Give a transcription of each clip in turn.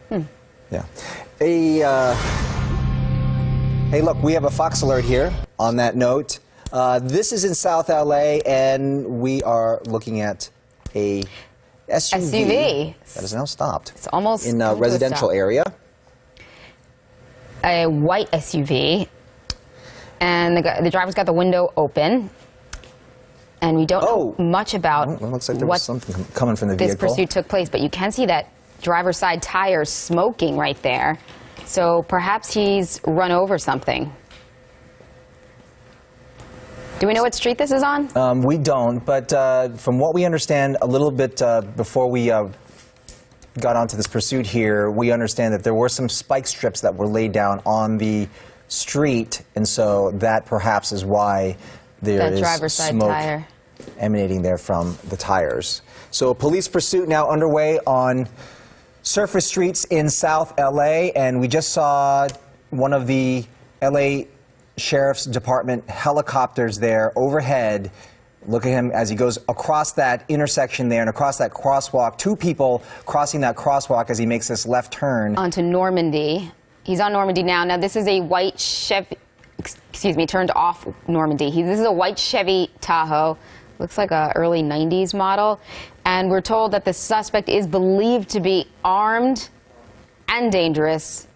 Yeah. Hey, look, we have a Fox alert here on that note. This is in South LA, and we are looking at a SUV that is now stopped. It's almost in a residential area. A white SUV, and the driver's got the window open, and we don't know much about it looks like there was something coming from the vehicle. This pursuit took place, but you can see that driver's side tire smoking right there. So perhaps he's run over something. Do we know what street this is on? We don't, but from what we understand a little bit before we got onto this pursuit here, we understand that there were some spike strips that were laid down on the street, and so that perhaps is why there is driver's side smoke tire emanating there from the tires. So a police pursuit now underway on surface streets in South LA, and we just saw one of the LA Sheriff's Department helicopters there overhead. Look at him as he goes across that intersection there and across that crosswalk. Two people crossing that crosswalk as he makes this left turn. Onto Normandy. He's on Normandy now. Now this is a white Chevy, turned off Normandy. This is a white Chevy Tahoe. Looks like a early 90s model. And we're told that the suspect is believed to be armed and dangerous,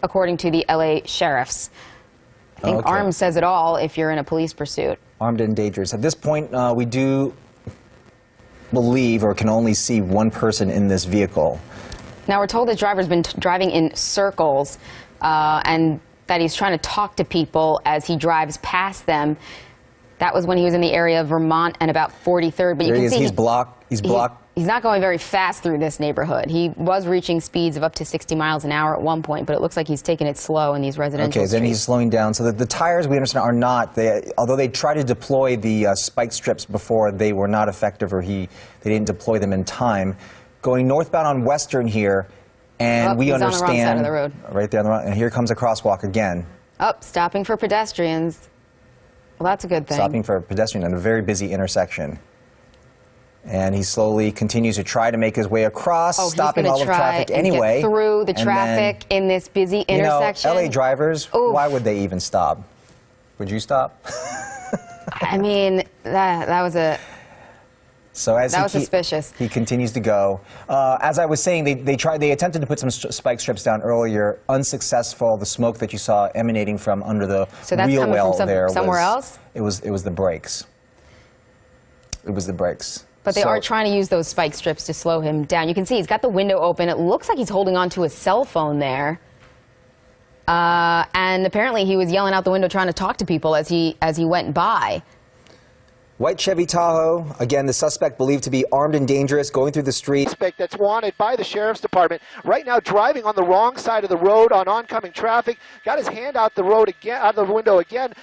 according to the LA sheriffs. I think armed says it all if you're in a police pursuit. Armed and dangerous. At this point, we do believe or can only see one person in this vehicle. Now, we're told the driver's been driving in circles and that he's trying to talk to people as he drives past them. That was when he was in the area of Vermont and about 43rd. But you can see he's blocked. He's not going very fast through this neighborhood. He was reaching speeds of up to 60 miles an hour at one point, but it looks like he's taking it slow in these residential streets. Okay, then he's slowing down. So the tires, we understand, are not, although they tried to deploy the spike strips before, they were not effective, or they didn't deploy them in time. Going northbound on Western here, and we understand. He's on the wrong side of the road. Right there on the right, and here comes a crosswalk again. Stopping for pedestrians. Well, that's a good thing. Stopping for a pedestrian in a very busy intersection. And he slowly continues to try to make his way across, stopping all of traffic anyway. Get through the traffic in this busy intersection. You know, LA drivers, why would they even stop? Would you stop? I mean, that was a... So as that was suspicious. He continues to go. As I was saying, they attempted to put some spike strips down earlier, unsuccessful. The smoke that you saw emanating from under the wheel well there somewhere else? It was the brakes. It was the brakes. But they are trying to use those spike strips to slow him down. You can see he's got the window open. It looks like he's holding on to his cell phone there. And apparently he was yelling out the window trying to talk to people as he went by. White Chevy Tahoe, again, the suspect believed to be armed and dangerous, going through the street. Suspect that's wanted by the Sheriff's Department. Right now driving on the wrong side of the road on oncoming traffic. Got his hand out the road again, out of the window again,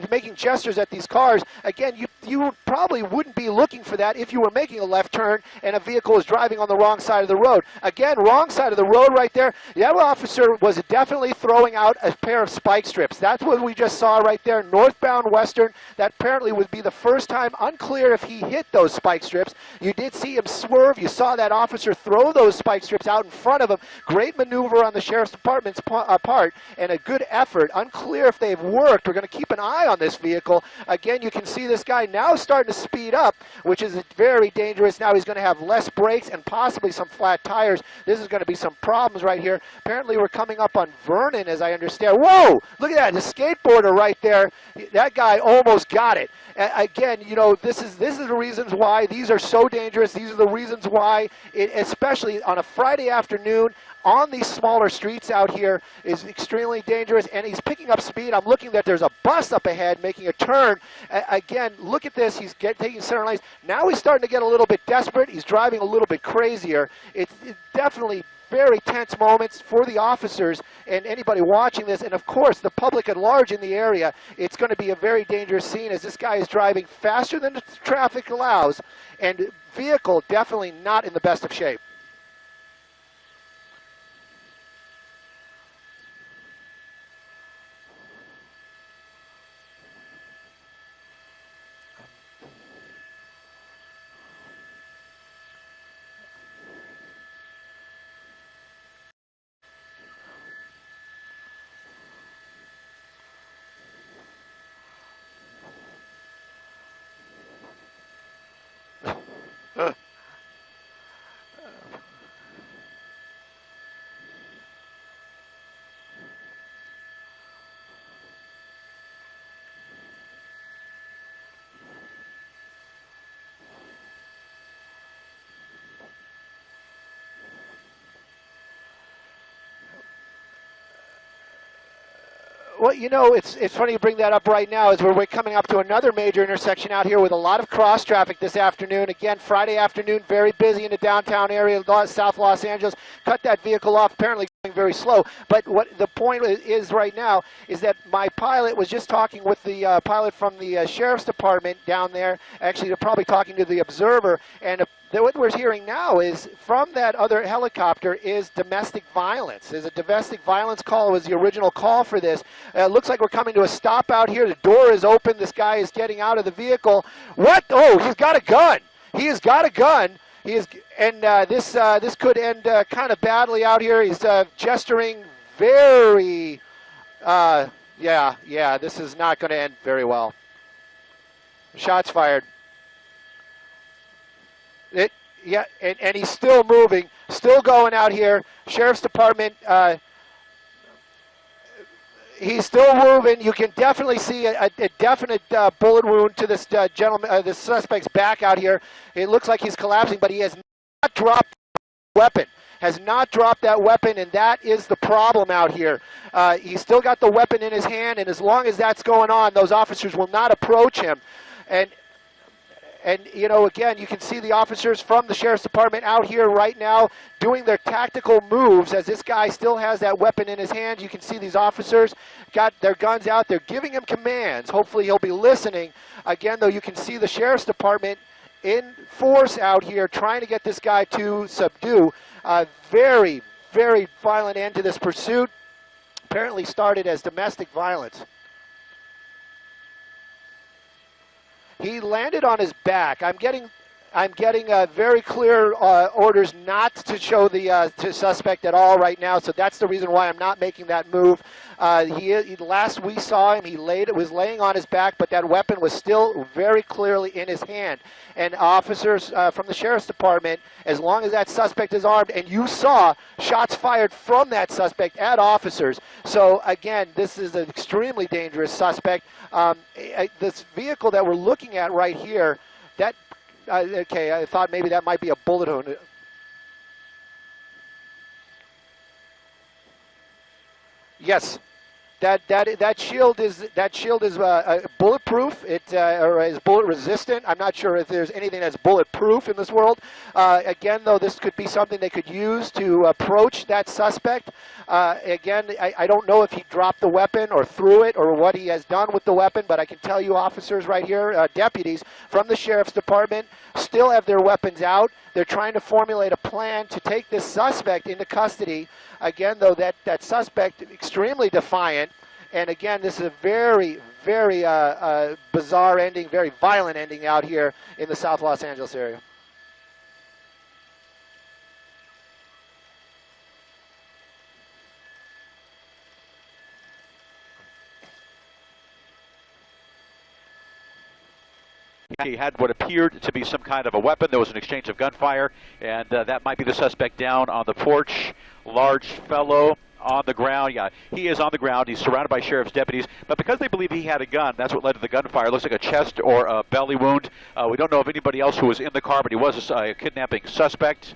making gestures at these cars. Again, you probably wouldn't be looking for that if you were making a left turn and a vehicle was driving on the wrong side of the road. Again, wrong side of the road right there. The other officer was definitely throwing out a pair of spike strips. That's what we just saw right there, northbound Western. That apparently would be the first time. Unclear if he hit those spike strips. You did see him swerve. You saw that officer throw those spike strips out in front of him. Great maneuver on the Sheriff's Department's part and a good effort. Unclear if they've worked. We're going to keep an eye on this vehicle. Again, you can see this guy now starting to speed up, which is very dangerous. Now he's going to have less brakes and possibly some flat tires. This is going to be some problems right here. Apparently we're coming up on Vernon, as I understand. Whoa! Look at that, the skateboarder right there. That guy almost got it. Again, you know, this is the reasons why these are so dangerous. These are the reasons why, especially on a Friday afternoon on these smaller streets out here, is extremely dangerous. And he's picking up speed. I'm looking that there's a bus up ahead making a turn. Again, look at this. He's taking center lanes. Now he's starting to get a little bit desperate. He's driving a little bit crazier. It's definitely very tense moments for the officers and anybody watching this, and of course the public at large in the area. It's going to be a very dangerous scene as this guy is driving faster than the traffic allows, and vehicle definitely not in the best of shape. Well, you know, it's funny you bring that up right now as we're coming up to another major intersection out here with a lot of cross traffic this afternoon. Again, Friday afternoon, very busy in the downtown area, South Los Angeles. Cut that vehicle off, apparently going very slow. But what the point is right now is that my pilot was just talking with the pilot from the Sheriff's Department down there. Actually, they're probably talking to the Observer, and what we're hearing now is from that other helicopter is domestic violence. There's a domestic violence call. It was the original call for this. It looks like we're coming to a stop out here. The door is open. This guy is getting out of the vehicle. What? Oh, he's got a gun. He has got a gun. He is, and this could end kind of badly out here. He's gesturing very, yeah. This is not going to end very well. Shots fired. And he's still moving, still going out here. Sheriff's Department, he's still moving. You can definitely see a definite bullet wound to this gentleman, this suspect's back out here. It looks like he's collapsing, but he has not dropped the weapon. Has not dropped that weapon, and that is the problem out here. He's still got the weapon in his hand, and as long as that's going on, those officers will not approach him. And, you know, again, you can see the officers from the Sheriff's Department out here right now doing their tactical moves as this guy still has that weapon in his hand. You can see these officers got their guns out. They're giving him commands. Hopefully he'll be listening. Again, though, you can see the Sheriff's Department in force out here trying to get this guy to subdue. Very, very violent end to this pursuit. Apparently started as domestic violence. He landed on his back. I'm getting very clear orders not to show the suspect at all right now, so that's the reason why I'm not making that move. Last we saw him, he was laying on his back, but that weapon was still very clearly in his hand. And officers from the Sheriff's Department, as long as that suspect is armed, and you saw shots fired from that suspect at officers. So again, this is an extremely dangerous suspect. This vehicle that we're looking at right here, that okay, I thought maybe that might be a bullet wound. Yes, that shield is bulletproof. Or is bullet resistant. I'm not sure if there's anything that's bulletproof in this world. Again, though, this could be something they could use to approach that suspect. Again, I don't know if he dropped the weapon or threw it or what he has done with the weapon, but I can tell you officers right here, deputies from the Sheriff's Department, still have their weapons out. They're trying to formulate a plan to take this suspect into custody. Again, though, that suspect extremely defiant. And again, this is a very, very bizarre ending, very violent ending out here in the South Los Angeles area. He had what appeared to be some kind of a weapon. There was an exchange of gunfire, and that might be the suspect down on the porch. Large fellow on the ground. Yeah, he is on the ground. He's surrounded by sheriff's deputies. But because they believe he had a gun, that's what led to the gunfire. It looks like a chest or a belly wound. We don't know of anybody else who was in the car, but he was a kidnapping suspect.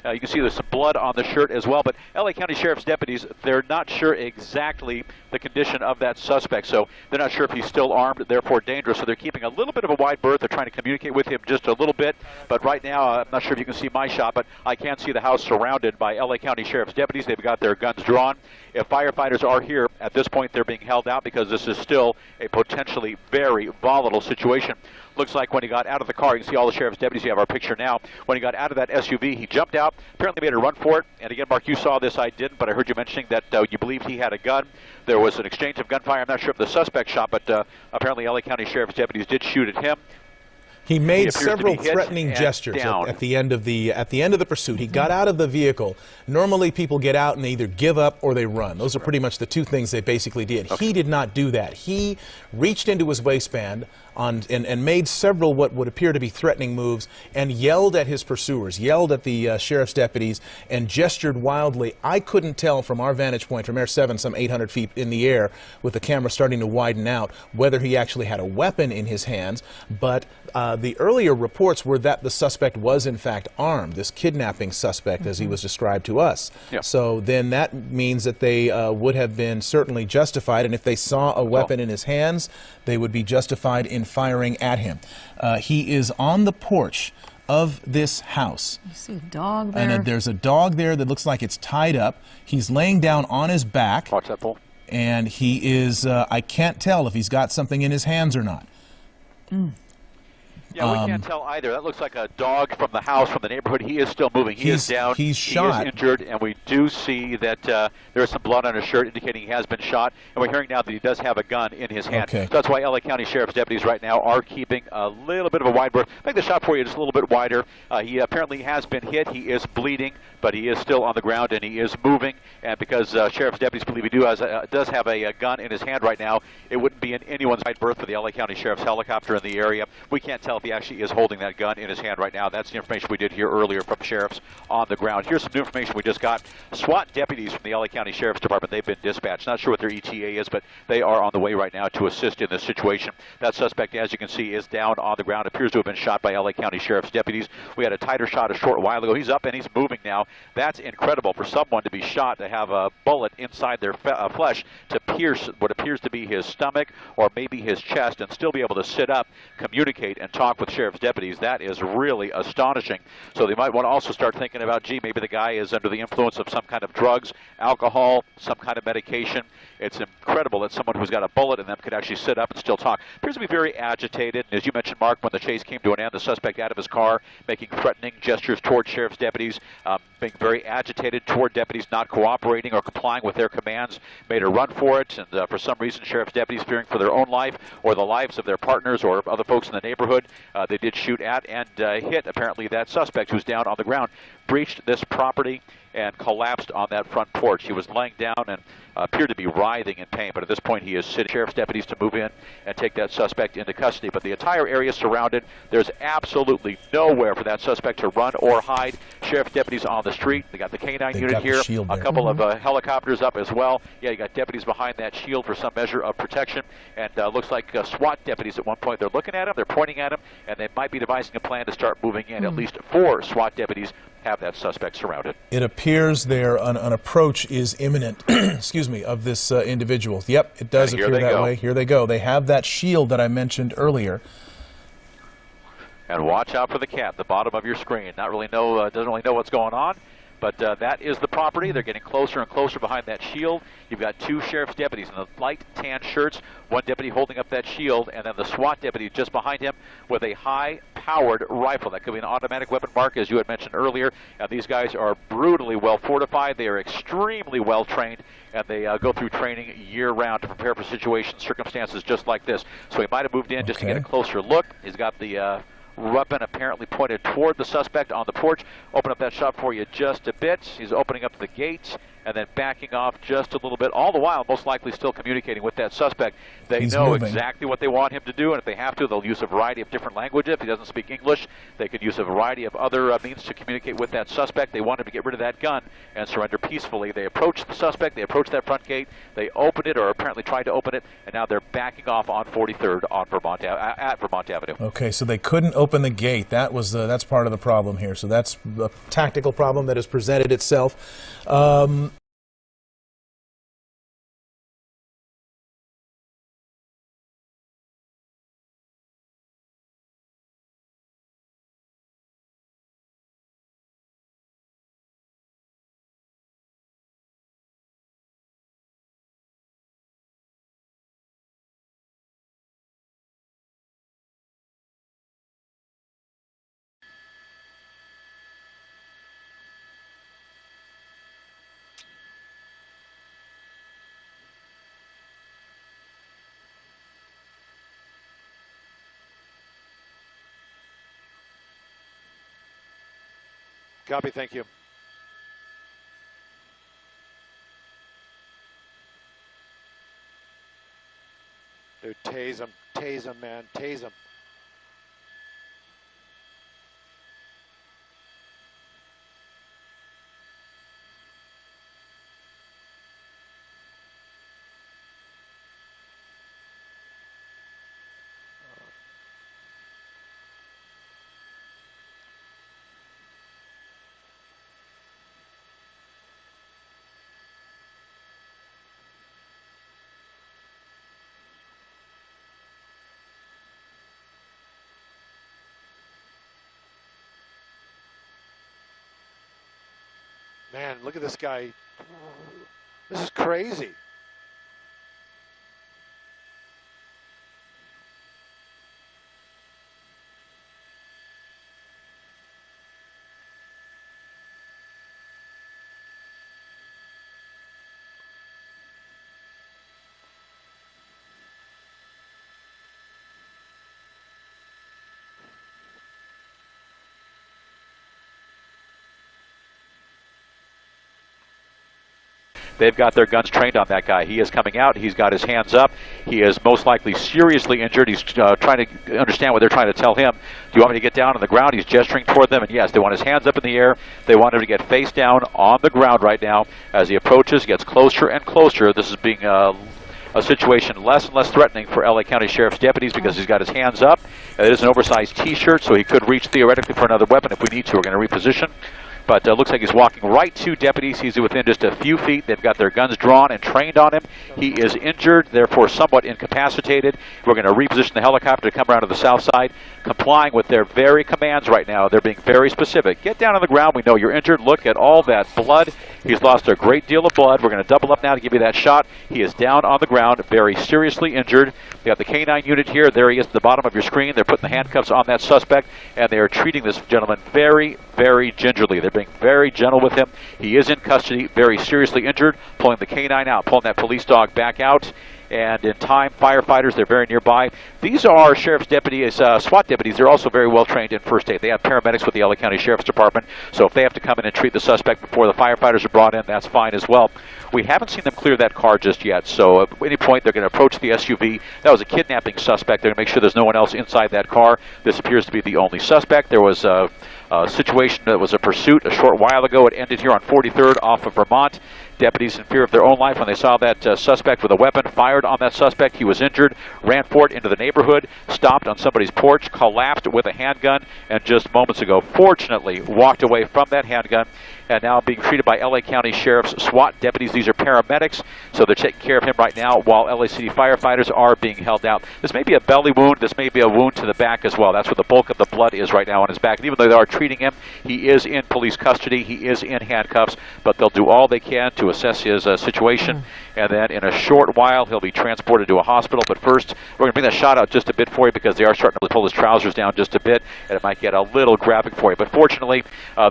You can see there's some blood on the shirt as well, but LA County Sheriff's deputies, they're not sure exactly the condition of that suspect, so they're not sure if he's still armed, therefore dangerous, so they're keeping a little bit of a wide berth. They're trying to communicate with him just a little bit, but right now, I'm not sure if you can see my shot, but I can see the house surrounded by LA County Sheriff's deputies. They've got their guns drawn. If firefighters are here, at this point, they're being held out because this is still a potentially very volatile situation. Looks like when he got out of the car, you can see all the sheriff's deputies. You have our picture now. When he got out of that SUV, he jumped out, apparently made a run for it. And again, Mark, you saw this. I didn't, but I heard you mentioning that you believed he had a gun. There was an exchange of gunfire. I'm not sure if the suspect shot, but apparently LA County Sheriff's deputies did shoot at him. He made several threatening gestures at the end of the pursuit. He got out of the vehicle. Normally, people get out and they either give up or they run. Those are pretty much the two things they basically did. Okay. He did not do that. He reached into his waistband, and made several what would appear to be threatening moves and yelled at his pursuers, yelled at the sheriff's deputies, and gestured wildly. I couldn't tell from our vantage point, from Air 7, some 800 feet in the air, with the camera starting to widen out, whether he actually had a weapon in his hands, but the earlier reports were that the suspect was in fact armed, this kidnapping suspect as he was described to us. Yep. So then that means that they would have been certainly justified, and if they saw a weapon in his hands, they would be justified in firing at him. He is on the porch of this house. You see a dog there? And there's a dog there that looks like it's tied up. He's laying down on his back. Watch that pole. And he is, I can't tell if he's got something in his hands or not. Yeah, we can't tell either. That looks like a dog from the house, from the neighborhood. He is still moving. He is down. He's shot. He is injured, and we do see that there is some blood on his shirt indicating he has been shot. And we're hearing now that he does have a gun in his hand. Okay. So that's why LA County Sheriff's deputies right now are keeping a little bit of a wide berth. Make the shot for you just a little bit wider. He apparently has been hit. He is bleeding, but he is still on the ground, and he is moving. And because Sheriff's deputies believe he does have a gun in his hand right now, it wouldn't be in anyone's wide berth for the LA County Sheriff's helicopter in the area. We can't tell if he actually is holding that gun in his hand right now. That's the information we did hear earlier from sheriffs on the ground. Here's some new information we just got. SWAT deputies from the LA County Sheriff's Department, they've been dispatched. Not sure what their ETA is, but they are on the way right now to assist in this situation. That suspect, as you can see, is down on the ground. Appears to have been shot by LA County Sheriff's deputies. We had a tighter shot a short while ago. He's up and he's moving now. That's incredible for someone to be shot, to have a bullet inside their flesh to pierce what appears to be his stomach or maybe his chest and still be able to sit up, communicate, and talk with sheriff's deputies. That is really astonishing. So they might want to also start thinking about, gee, maybe the guy is under the influence of some kind of drugs, alcohol, some kind of medication. It's incredible that someone who's got a bullet in them could actually sit up and still talk. Appears to be very agitated. And as you mentioned, Mark, when the chase came to an end, the suspect out of his car, making threatening gestures toward sheriff's deputies, being very agitated toward deputies not cooperating or complying with their commands, made a run for it. And for some reason, sheriff's deputies, fearing for their own life or the lives of their partners or other folks in the neighborhood, they did shoot at and hit, apparently, that suspect who's down on the ground, breached this property and collapsed on that front porch. He was laying down and appeared to be writhing in pain, but at this point he is sitting. Sheriff's deputies to move in and take that suspect into custody. But the entire area is surrounded. There's absolutely nowhere for that suspect to run or hide. Sheriff's deputies on the street. They got the canine unit here, a couple of helicopters up as well. Yeah, you got deputies behind that shield for some measure of protection. And looks like SWAT deputies at one point. They're looking at him, they're pointing at him, and they might be devising a plan to start moving in. At least 4 SWAT deputies have that suspect surrounded. It appears there an approach is imminent, excuse me, of this individual. Yep, it does appear that way. Here they go. They have that shield that I mentioned earlier. And watch out for the cat, the bottom of your screen. Doesn't really know what's going on. But that is the property. They're getting closer and closer behind that shield. You've got 2 sheriff's deputies in the light tan shirts, 1 deputy holding up that shield, and then the SWAT deputy just behind him with a high-powered rifle. That could be an automatic weapon, Mark, as you had mentioned earlier. And these guys are brutally well fortified. They are extremely well trained, and they go through training year-round to prepare for situations, circumstances just like this. So he might have moved in just to get a closer look. He's got the weapon apparently pointed toward the suspect on the porch. Open up that shot for you just a bit. He's opening up the gates and then backing off just a little bit, all the while most likely still communicating with that suspect. They know exactly what they want him to do, and if they have to, they'll use a variety of different languages. If he doesn't speak English, they could use a variety of other means to communicate with that suspect. They want him to get rid of that gun and surrender peacefully. They approach the suspect, they approach that front gate, they opened it, or apparently tried to open it, and now they're backing off on 43rd on at Vermont Avenue. Okay, so they couldn't open the gate. That's part of the problem here. So that's a tactical problem that has presented itself. Copy, thank you. Dude, tase him, man, tase him. Man, look at this guy. This is crazy. They've got their guns trained on that guy. He is coming out. He's got his hands up. He is most likely seriously injured. He's trying to understand what they're trying to tell him. Do you want me to get down on the ground? He's gesturing toward them, and yes, they want his hands up in the air. They want him to get face down on the ground right now. As he approaches, gets closer and closer. This is being a situation less and less threatening for LA County Sheriff's deputies because he's got his hands up. It is an oversized T-shirt, so he could reach theoretically for another weapon if we need to. We're going to reposition. But looks like he's walking right to deputies. He's within just a few feet. They've got their guns drawn and trained on him. He is injured, therefore somewhat incapacitated. We're going to reposition the helicopter to come around to the south side, complying with their very commands right now. They're being very specific. Get down on the ground. We know you're injured. Look at all that blood. He's lost a great deal of blood. We're going to double up now to give you that shot. He is down on the ground, very seriously injured. We got the K-9 unit here. There he is at the bottom of your screen. They're putting the handcuffs on that suspect, and they are treating this gentleman very, very gingerly. They're being very gentle with him. He is in custody, very seriously injured, pulling the K-9 out, pulling that police dog back out. And in time, firefighters, they're very nearby. These are sheriff's deputies, SWAT deputies. They're also very well trained in first aid. They have paramedics with the LA County Sheriff's Department, so if they have to come in and treat the suspect before the firefighters are brought in, that's fine as well. We haven't seen them clear that car just yet, so at any point they're going to approach the SUV. That was a kidnapping suspect. They're going to make sure there's no one else inside that car. This appears to be the only suspect. There was a situation that was a pursuit a short while ago. It ended here on 43rd off of Vermont. Deputies in fear of their own life when they saw that suspect with a weapon, fired on that suspect. He was injured, ran for it into the neighborhood, stopped on somebody's porch, collapsed with a handgun, and just moments ago, fortunately, walked away from that handgun, and now being treated by LA County Sheriff's SWAT deputies. These are paramedics, so they're taking care of him right now while LA City firefighters are being held out. This may be a belly wound. This may be a wound to the back as well. That's where the bulk of the blood is right now on his back. And even though they are treating him, he is in police custody. He is in handcuffs, but they'll do all they can to assess his situation. And then in a short while, he'll be transported to a hospital. But first, we're going to bring that shot out just a bit for you because they are starting to pull his trousers down just a bit, and it might get a little graphic for you. But fortunately,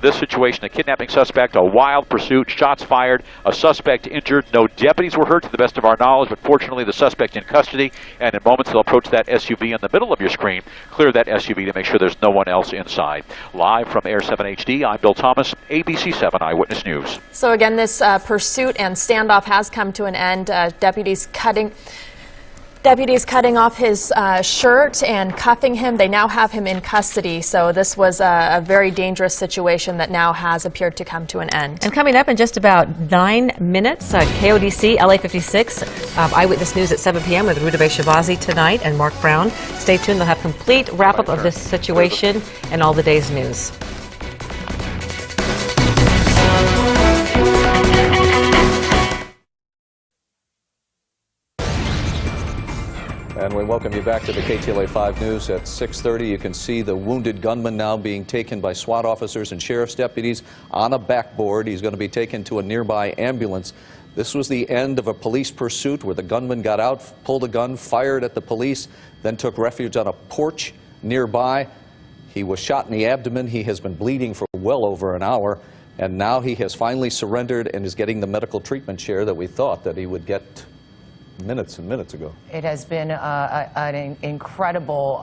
this situation, a kidnapping suspect, a wild pursuit, shots fired, a suspect injured. No deputies were hurt to the best of our knowledge, but fortunately the suspect in custody, and in moments they'll approach that SUV in the middle of your screen, clear that SUV to make sure there's no one else inside. Live from Air 7 HD, I'm Bill Thomas, ABC 7 Eyewitness News. So again, this pursuit and standoff has come to an end. Deputies cutting off his shirt and cuffing him. They now have him in custody. So this was a very dangerous situation that now has appeared to come to an end. And coming up in just about 9 minutes, KODC LA 56 Eyewitness News at 7 p.m. with Rudabeh Shahbazi tonight and Mark Brown. Stay tuned. They'll have complete wrap-up of this situation and all the day's news. And we welcome you back to the KTLA 5 News at 6:30. You can see the wounded gunman now being taken by SWAT officers and sheriff's deputies on a backboard. He's going to be taken to a nearby ambulance. This was the end of a police pursuit where the gunman got out, pulled a gun, fired at the police, then took refuge on a porch nearby. He was shot in the abdomen. He has been bleeding for well over an hour, and now he has finally surrendered and is getting the medical treatment share that we thought that he would get minutes and minutes ago. It has been an incredible,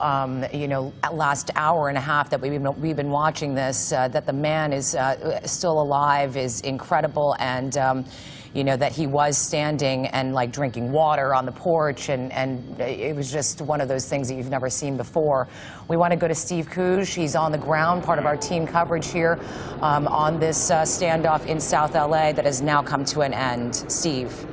last hour and a half that we've been watching this. That the man is still alive is incredible, and that he was standing and like drinking water on the porch, and it was just one of those things that you've never seen before. We want to go to Steve Couge. He's on the ground, part of our team coverage here on this standoff in South LA that has now come to an end. Steve.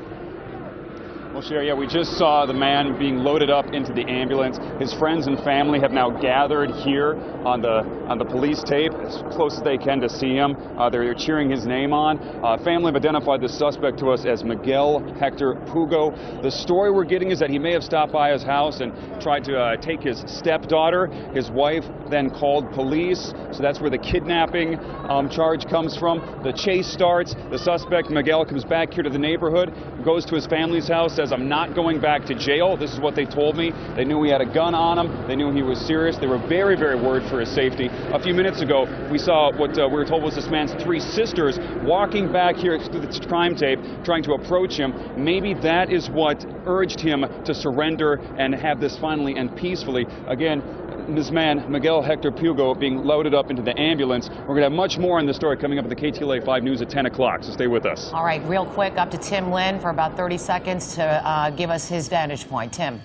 Well, Sherry, yeah, we just saw the man being loaded up into the ambulance. His friends and family have now gathered here on the police tape as close as they can to see him. They're cheering his name on. Family have identified the suspect to us as Miguel Hector Pugo. The story we're getting is that he may have stopped by his house and tried to take his stepdaughter. His wife then called police, so that's where the kidnapping charge comes from. The chase starts. The suspect, Miguel, comes back here to the neighborhood, goes to his family's house, says, "I'm not going back to jail." This is what they told me. They knew he had a gun on him. They knew he was serious. They were very, very worried for his safety. A few minutes ago, we saw what we were told was this man's 3 sisters walking back here through the crime tape, trying to approach him. Maybe that is what urged him to surrender and have this finally end peacefully. Again, this man, Miguel Hector Pugo, being loaded up into the ambulance. We're going to have much more on this story coming up at the KTLA 5 News at 10 o'clock, so stay with us. All right, real quick, up to Tim Lynn for about 30 seconds to give us his vantage point. Tim.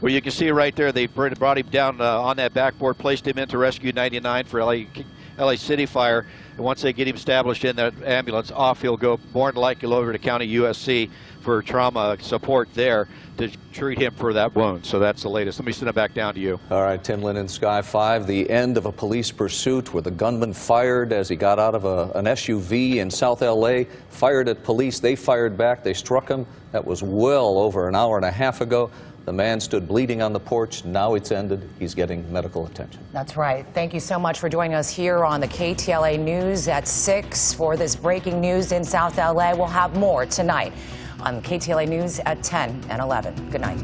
Well, you can see right there, they brought him down on that backboard, placed him into Rescue 99 for LA City Fire. And once they get him established in that ambulance, off he'll go, more than likely over to County USC for trauma support there to treat him for that wound. So that's the latest. Let me send it back down to you. All right, Tim Lynn in Sky 5. The end of a police pursuit where the gunman fired as he got out of an SUV in South LA, fired at police. They fired back. They struck him. That was well over an hour and a half ago. The man stood bleeding on the porch. Now it's ended. He's getting medical attention. That's right. Thank you so much for joining us here on the KTLA News at 6 for this breaking news in South LA. We'll have more tonight on KTLA News at 10 and 11. Good night.